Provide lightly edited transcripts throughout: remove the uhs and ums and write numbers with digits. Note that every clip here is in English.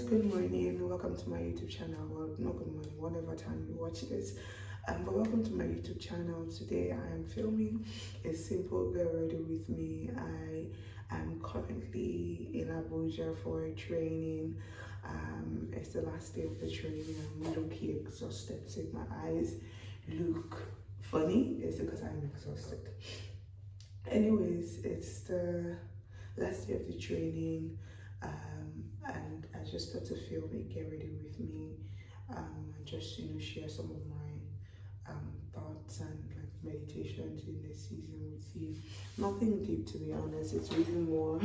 good morning and welcome to my YouTube channel. Well, not good morning, whatever time you watch this. But welcome to my YouTube channel. Today I am filming a simple get ready with me. I am currently in Abuja for a training. It's the last day of the training. I'm low-key exhausted. So if my eyes look funny, it's because I'm exhausted. Anyways, it's the last day of the training. And I just thought to film it, get ready with me, and just share some of my thoughts and like meditations in this season with you. Nothing deep, to be honest. It's really more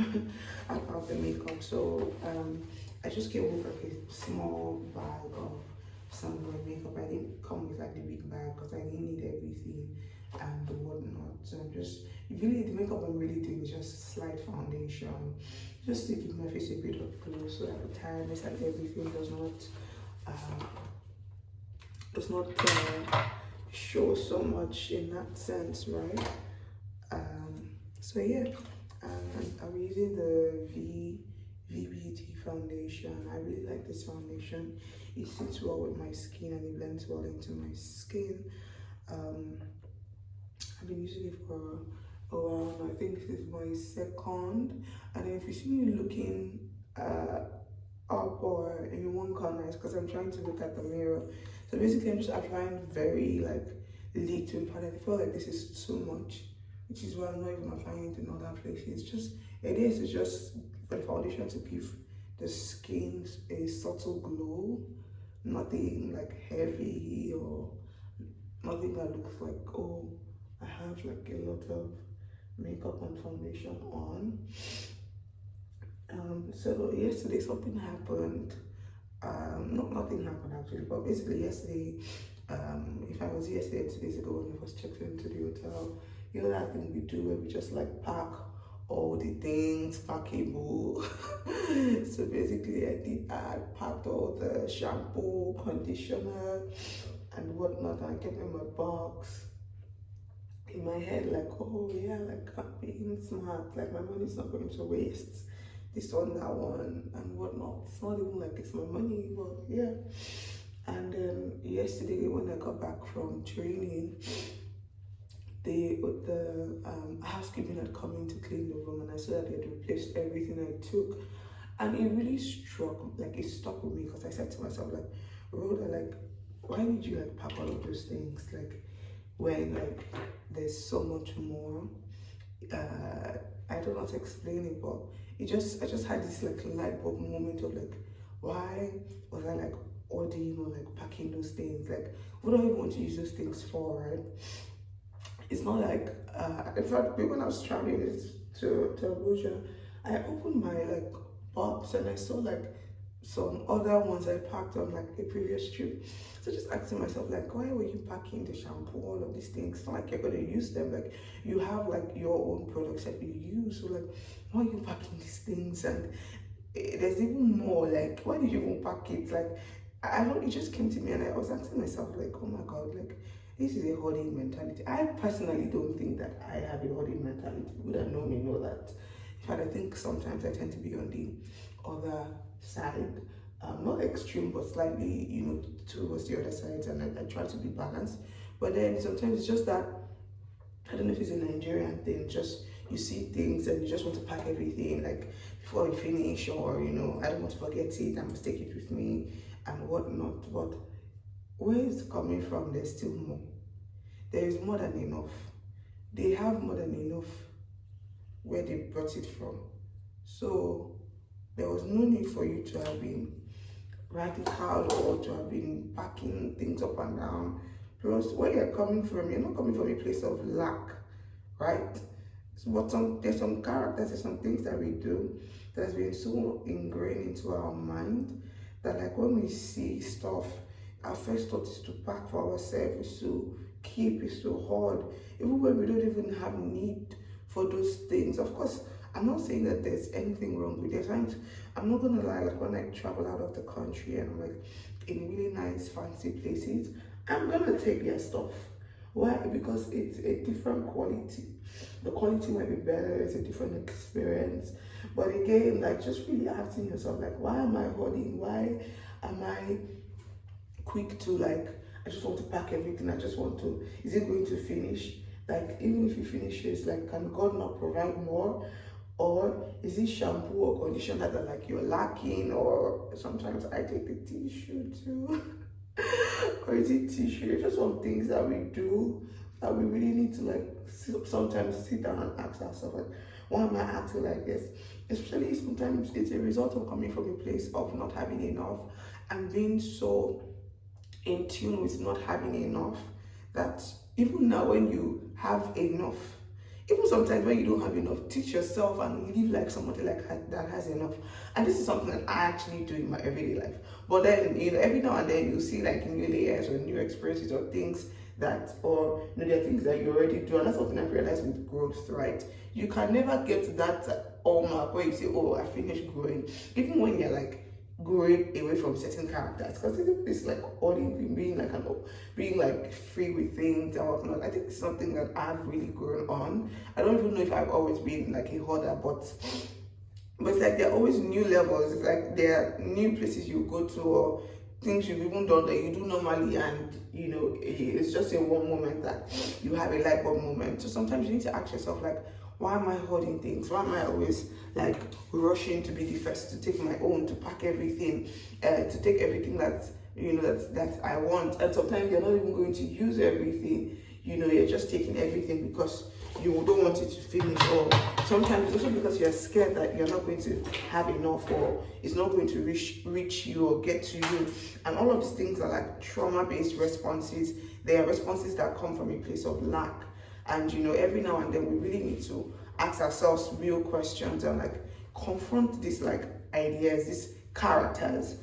about the makeup. So I just came with like a small bag of some of my makeup. I didn't come with like the big bag because I didn't need everything and whatnot. So I'm just really, the makeup I'm really doing is just slight foundation, just to give my face a bit of glow, so that the tiredness and everything does not show so much in that sense, right? So yeah, I'm using the VBT foundation. I really like this foundation. It sits well with my skin and it blends well into my skin. I've been using it for a while. I think this is my second. And then if you see me looking up or in one corner, it's because I'm trying to look at the mirror. So basically I'm just applying very like little, but I feel like this is too much, which is why I'm not even applying it in other places. It's just for the foundation to give the skin a subtle glow, nothing like heavy or nothing that looks like, oh, I have like a lot of makeup and foundation on. So yesterday something happened. Nothing happened actually, but basically yesterday, if I was yesterday, 2 days ago when I was checked into the hotel, that thing we do where we just like pack all the things packable. So basically I packed all the shampoo, conditioner and whatnot, and I kept in my box. In my head, like, oh yeah, like I'm being smart, like my money's not going to waste. This one, that one, and whatnot. It's not even like it's my money, but yeah. And then yesterday when I got back from training, the housekeeping had come in to clean the room, and I saw that they had replaced everything I took, and it really it stuck with me, because I said to myself, like, Rhoda, like, why would you like pack all of those things, like, when like there's so much more? I don't know how to explain it, but I just had this like light bulb moment of like, why was I like hoarding or like packing those things? Like, what do I even want to use those things for, right? It's not like in fact, when I was traveling to Abuja, I opened my like box and I saw like some other ones I packed on like a previous trip. So just asking myself, like, why were you packing the shampoo, all of these things? It's not like you're gonna use them. Like, you have like your own products that you use. So like, why are you packing these things? And there's even more, like, why did you even pack it? Like, I don't, it just came to me and I was asking myself, like, oh my god, like, this is a hoarding mentality. I personally don't think that I have a hoarding mentality. People that know me know that. In fact, I think sometimes I tend to be on the other side. Not extreme, but slightly, towards the other side, and I try to be balanced. But then sometimes it's just that, I don't know if it's a Nigerian thing, just you see things and you just want to pack everything like before you finish, or I don't want to forget it, I must take it with me and whatnot. But where it's coming from, there's still more. There is more than enough. They have more than enough where they brought it from. So there was no need for you to have been radical or to have been packing things up and down. Plus, where you're coming from, you're not coming from a place of lack, right? So, but there's some characters, there's some things that we do that has been so ingrained into our mind that, like, when we see stuff, our first thought is to pack for ourselves, is to keep, is to hoard, even when we don't even have need for those things. Of course, I'm not saying that there's anything wrong with it. I'm not gonna lie, like when I travel out of the country and I'm like in really nice fancy places, I'm gonna take their stuff. Why? Because it's a different quality. The quality might be better, it's a different experience. But again, like just really asking yourself, like, why am I hoarding? Why am I quick to like, I just want to pack everything, I just want to, is it going to finish? Like, even if you finish it, like, can God not provide more? Or is it shampoo or conditioner that like you're lacking? Or sometimes I take the tissue too. Or is it tissue? Just some things that we do that we really need to like sometimes sit down and ask ourselves, like, why am I acting like this? Especially sometimes it's a result of coming from a place of not having enough and being so in tune with not having enough that even now when you have enough, even sometimes when you don't have enough, teach yourself and live like somebody like that has enough. And this is something that I actually do in my everyday life. But then, every now and then you see like new layers or new experiences or things that, or there are things that you already do. And that's something I've realized with growth, right? You can never get to that mark where you say, oh, I finished growing. Even when you're like growing away from certain characters, because it's like hoarding, being like free with things and whatnot. I think it's something that I've really grown on. I don't even know if I've always been like a hoarder, but it's like there are always new levels. It's like there are new places you go to or things you've even done that you do normally, and it's just in one moment that you have a light bulb moment. So sometimes you need to ask yourself, like, why am I hoarding things? Why am I always like rushing to be the first, to take my own, to pack everything, to take everything that that I want? And sometimes you're not even going to use everything. You're just taking everything because you don't want it to finish, or sometimes it's also because you're scared that you're not going to have enough, or it's not going to reach you or get to you. And all of these things are like trauma-based responses. They are responses that come from a place of lack. And every now and then we really need to ask ourselves real questions and like confront these like ideas, these characters,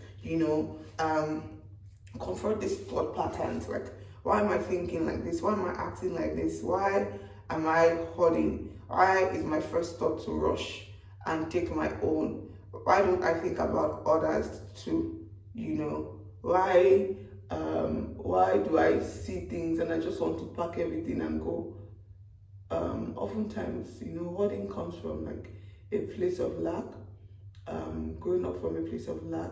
confront these thought patterns. Like, why am I thinking like this? Why am I acting like this? Why am I hoarding? Why is my first thought to rush and take my own? Why don't I think about others too? Why do I see things and I just want to pack everything and go? Oftentimes, hoarding comes from like a place of lack, growing up from a place of lack,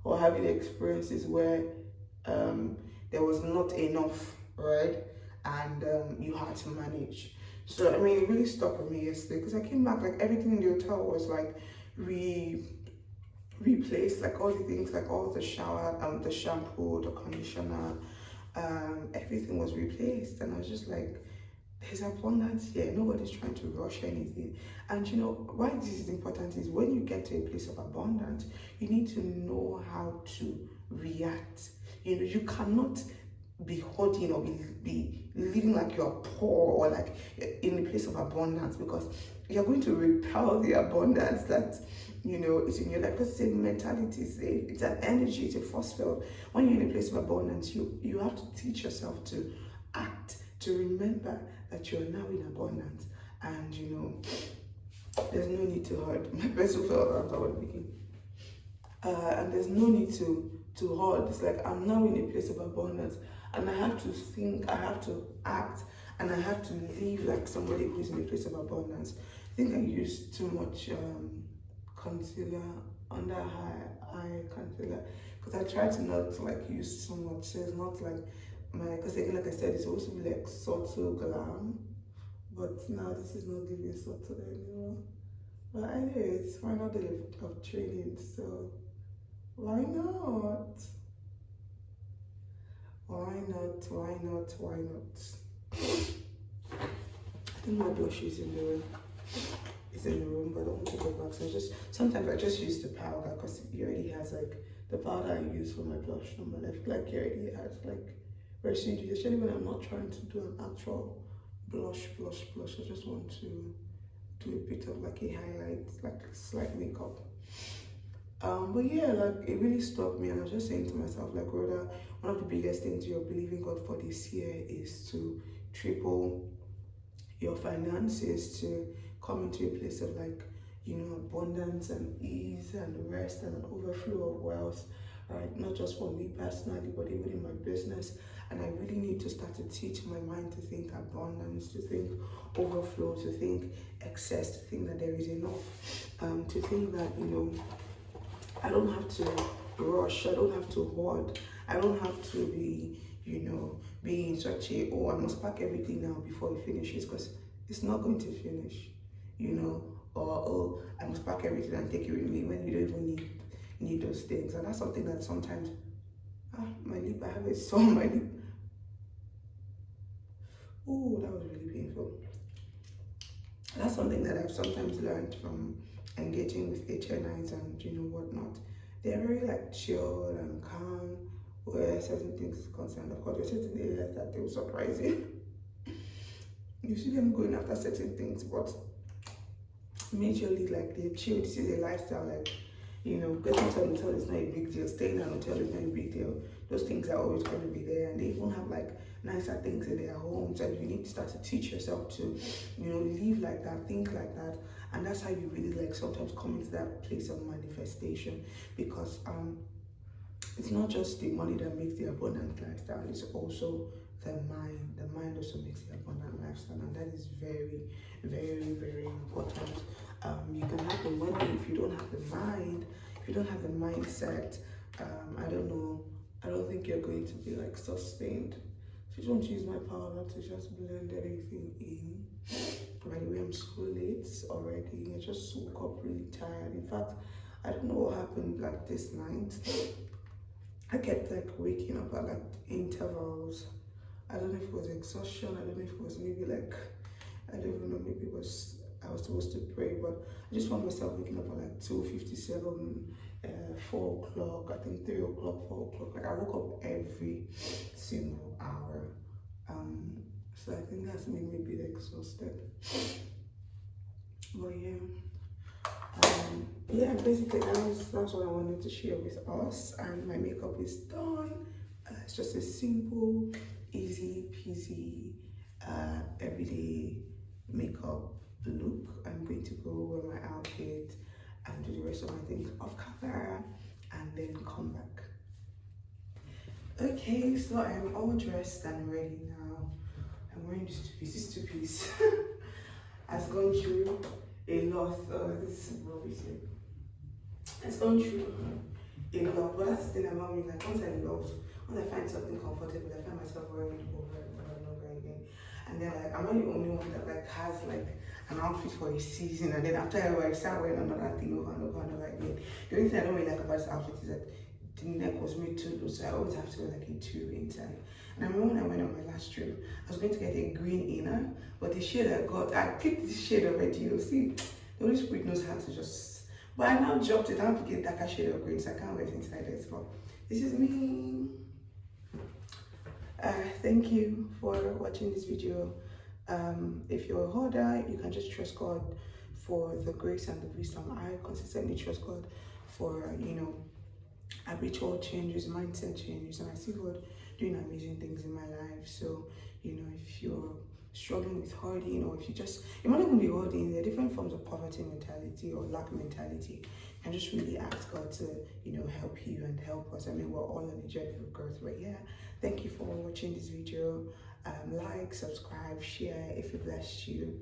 or having experiences where there was not enough, right? And you had to manage. So, I mean, it really stuck with me yesterday because I came back, like everything in the hotel was like replaced, like all the things, like all the shower, the shampoo, the conditioner, everything was replaced. And I was just like, there's abundance here. Nobody's trying to rush anything. And why this is important is when you get to a place of abundance, you need to know how to react. You cannot be hoarding or be living like you're poor or like in a place of abundance, because you're going to repel the abundance that is in your life, because it's a mentality, it's an energy, it's a force field. When you're in a place of abundance, you have to teach yourself to act, to remember that you're now in abundance, and there's no need to hoard. My pencil fell out I was making. And there's no need to hoard. It's like I'm now in a place of abundance, and I have to think, I have to act, and I have to live like somebody who's in a place of abundance. I think I used too much concealer under eye concealer, because I try to not like use too much, so it's not like because again, like I said, it's supposed to be like subtle glam, but now this is not giving subtle anymore. But anyway, it's final day of training, so why not? Why not? I think my blush is in the room. It's in the room, but I don't take it back. So sometimes I just use the powder, because it already has like the powder I use for my blush on my left, like it already has like residue, especially when I'm not trying to do an actual blush. I just want to do a bit of like a highlight, like slight makeup. But yeah, like it really stopped me, and I was just saying to myself, like, Rhoda, one of the biggest things you're believing God for this year is to triple your finances, to come into a place of like abundance and ease and rest and an overflow of wealth, right? Not just for me personally, but even in my business. And I really need to start to teach my mind to think abundance, to think overflow, to think excess, to think that there is enough, to think that, I don't have to rush, I don't have to hoard, I don't have to be, be in such a, oh, I must pack everything now before it finishes, because it's not going to finish, or, oh, I must pack everything and take it with me when you don't even need those things. And that's something that sometimes, my lip, I have a sore on my lip. Oh, that was really painful. That's something that I've sometimes learned from engaging with HNIs and whatnot. They're very like chilled and calm where certain things is concerned. Of course, there's certain areas that they will surprise you. You see them going after certain things, but majorly like they're chill. This is a lifestyle, like getting to an hotel is not a big deal. Staying in an hotel is not a big deal. Those things are always going to be there, and they even have like nicer things in their homes. And you need to start to teach yourself to, live like that, think like that, and that's how you really like sometimes come into that place of manifestation. Because it's not just the money that makes the abundant lifestyle; it's also the mind. The mind also makes the abundant lifestyle, and that is very, very, very important. You can have the money if you don't have the mind, if you don't have the mindset. I don't know. I don't think you're going to be like sustained. So I just want to use my powder to just blend everything in. By the way, I'm so late already. I just woke up really tired. In fact, I don't know what happened like this night. I kept like waking up at like intervals. I don't know if it was exhaustion. I don't know if it was maybe like, I don't even know, maybe it was, I was supposed to pray, but I just found myself waking up at like 2:57, 4 o'clock, I think 3 o'clock, 4 o'clock. Like I woke up every single hour. So I think that's made me a bit exhausted. But yeah, basically that's what I wanted to share with us. And my makeup is done. It's just a simple, easy peasy, everyday makeup look. I'm going to go wear my outfit and do the rest of my things off camera and then come back. Okay, so I'm all dressed and ready now. I'm wearing this two-piece. This two-piece has gone through a lot. Oh, this is rubbish. It's gone through a lot, but that's the thing about me. Like once I find something comfortable, I find myself wearing it over and over again. And then like I'm not the only one that like has like an outfit for a season, and then after a while I start wearing another thing over and over and over again. The only thing I don't really like about this outfit is that the neck was made too loose, so I always have to wear like a two inside. And I remember when I went on my last trip, I was going to get a green inner, but the shade I picked this shade already. You see, the Holy Spirit knows how to just. But I now dropped it. I'm picking a darker shade of green, so I can't wear it inside it. But this is me. Thank you for watching this video. If you're a hoarder, you can just trust God for the grace and the wisdom. I consistently trust God for habitual changes, mindset changes, and I see God doing amazing things in my life. So if you're struggling with hoarding, or if you might not even be hoarding, there are different forms of poverty mentality or lack mentality, and just really ask God to help you and help us. I mean, we're all on a journey of growth. But yeah, thank you for watching this video. Like, subscribe, share if it blessed you.